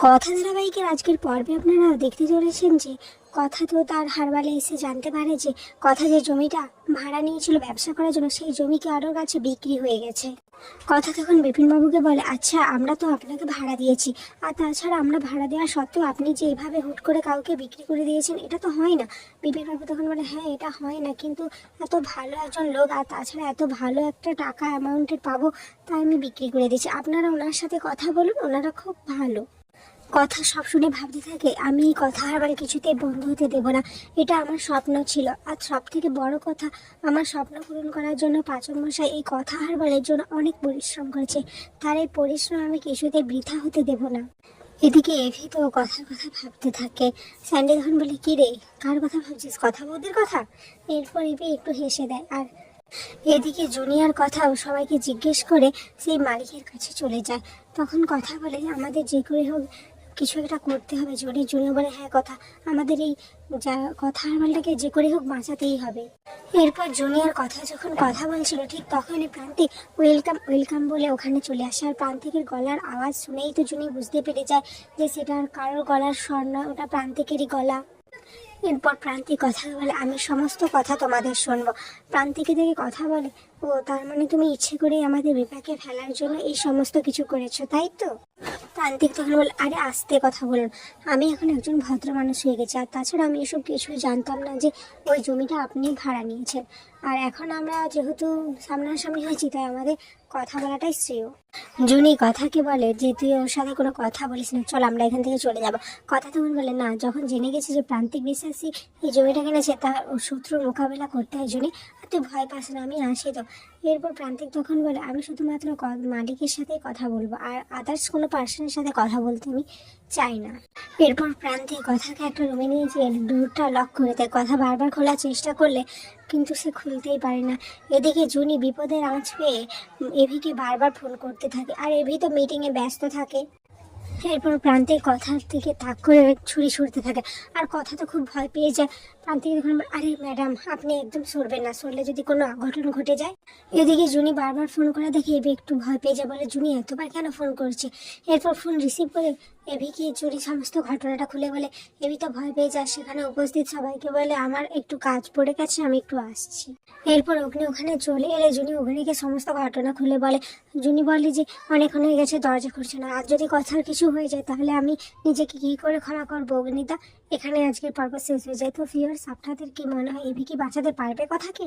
কথা ধারাবাহিকের আজকের পর্বে আপনারা দেখতে চলেছেন যে কথা তো তার হারবালে এসে জানতে পারে যে কথা যে জমিটা ভাড়া নিয়েছিল ব্যবসা করার জন্য সেই জমি কারোর কাছে বিক্রি হয়ে গেছে। কথা তখন বিপিনবাবুকে বলে, আচ্ছা আমরা তো আপনাকে ভাড়া দিয়েছি, আর তাছাড়া আমরা ভাড়া দেওয়া সত্ত্বেও আপনি যে এভাবে হুট করে কাউকে বিক্রি করে দিয়েছেন এটা তো হয় না। বিপিনবাবু তখন বলে, হ্যাঁ এটা হয় না, কিন্তু এত ভালো একজন লোক আর তাছাড়া এত ভালো একটা টাকা অ্যামাউন্টের পাবো তাই আমি বিক্রি করে দিয়েছি। আপনারা ওনার সাথে কথা বলুন, ওনারা খুব ভালো। কথা সব শুনে ভাবতে থাকে, আমি এই কথা হারবার কিছুতেই বন্ধ হতে দেব না। এটা আমার স্বপ্ন ছিল, আর সব থেকে বড় কথা, আমার স্বপ্ন পূরণ করার জন্য পাচক মশাই এই কথা হারবারের জন্য অনেক পরিশ্রম করেছে, তার এই পরিশ্রম আমি কিছুতেই বৃথা হতে দেব না। এদিকে এভি তো কথার কথা ভাবতে থাকে। স্যান্ডি তখন বলে, কি রে, কার কথা ভাবছিস? কথা বৌদির কথা। এরপর এভি একটু হেসে দেয়। আর এদিকে জুনিয়র কথাও সবাইকে জিজ্ঞেস করে সেই মালিকের কাছে চলে যায়। তখন কথা বলে, আমাদের যে করে হোক কিছু একটা করতে হবে। জুনিয়র বলে, হ্যাঁ কথা, আমাদের এই যা কথা হারবালটাকে যে করে হোক বাঁচাতেই হবে। এরপর জুনিয়র কথা যখন কথা বলছিল ঠিক তখনই প্রান্তিক ওয়েলকাম ওয়েলকাম বলে ওখানে চলে আসে। আর প্রান্তিকের গলার আওয়াজ শুনেই তো জুনি বুঝতে পেরে যায় যে সেটা আর কারোর গলার স্বর নয়, ওটা প্রান্তিকেরই গলা। এরপর প্রান্তিক কথা বলে, আমি সমস্ত কথা তোমাদের শুনবো। প্রান্তিকে দেখে কথা বলে, ও তার মানে তুমি ইচ্ছে করেই আমাদের বিপাকে ফেলার জন্য এই সমস্ত কিছু করেছো, তাই তো? প্রান্তিক তখন বলে, আরে আস্তে কথা বলুন, আমি এখন একজন ভদ্র মানুষ হয়ে গেছি, আর তাছাড়া আমি এসব কিছুই জানতাম না যে ওই জমিটা আপনি ভাড়া নিয়েছেন। আর এখন আমরা যেহেতু সামনাসামনি হয়েছি তাই আমাদের কথা বলাটাই শ্রেয়। জুনি কথাকে বলে যে তুই ওর সাথে কোনো কথা বলিস না, চল আমরা এখান থেকে চলে যাব। কথা তখন বলে, না, যখন জেনে গেছি যে প্রান্তিক বিশ্বাসী এই জমিটা কিনেছে তার শত্রুর মোকাবেলা করতে হয় জুনি, আর তুই ভয় পাস না, আমি আসি তো। এরপর প্রান্তিক তখন বলে, আমি শুধুমাত্র মালিকের সাথে কথা বলবো, আর আদার্স কোনো পার্সনের সাথে কথা বলতে আমি চাই না। এরপর প্রান্তিক কথাকে একটা রুমে নিয়ে গিয়ে ডোরটা লক করে দেয়। কথা বারবার খোলার চেষ্টা করলে কিন্তু সে খুলতেই পারে না। এদিকে জুনি বিপদের আঁচ পেয়ে এভিকে বারবার ফোন করতে থাকে, আর এভি তো মিটিংয়ে ব্যস্ত থাকে। এরপর প্রান্তিক কথার দিকে তাক করে ছুরি ছুড়তে থাকে, আর কথা তো খুব ভয় পেয়ে যায়। প্রান্তিক যখন বলে, আরে ম্যাডাম আপনি একদম সরবেন না, সরলে যদি কোনো অঘটন ঘটে যায়। এদিকে জুনি বারবার ফোন করে দেখে এভি একটু ভয় পেয়ে যায়, বলে জুনি এতবার কেন ফোন করছে। এরপর ফোন রিসিভ করে এভিকে জুনি সমস্ত ঘটনাটা খুলে বলে। এভি তো ভয় পেয়ে যায়, সেখানে উপস্থিত সবাইকে বলে, আমার একটু কাজ পড়ে গেছে, আমি একটু আসছি। এরপর অগ্নি ওখানে চলে এলে জুনি অগ্নিকে সমস্ত ঘটনা খুলে বলে। জুনি বলে যে অনেকক্ষণ হয়ে গেছে, দরজা খুলছে না, আর যদি কথার কিছু হয়ে যায় তাহলে আমি নিজেকে কি করে ক্ষমা করবো অগ্নিদা। এখানে আজকের পর্ব শেষ হয়ে যায়। তো ভিউয়ার্স আপনাদের কি মনে হয় এভি কি বাঁচাতে পারবে কথাকে?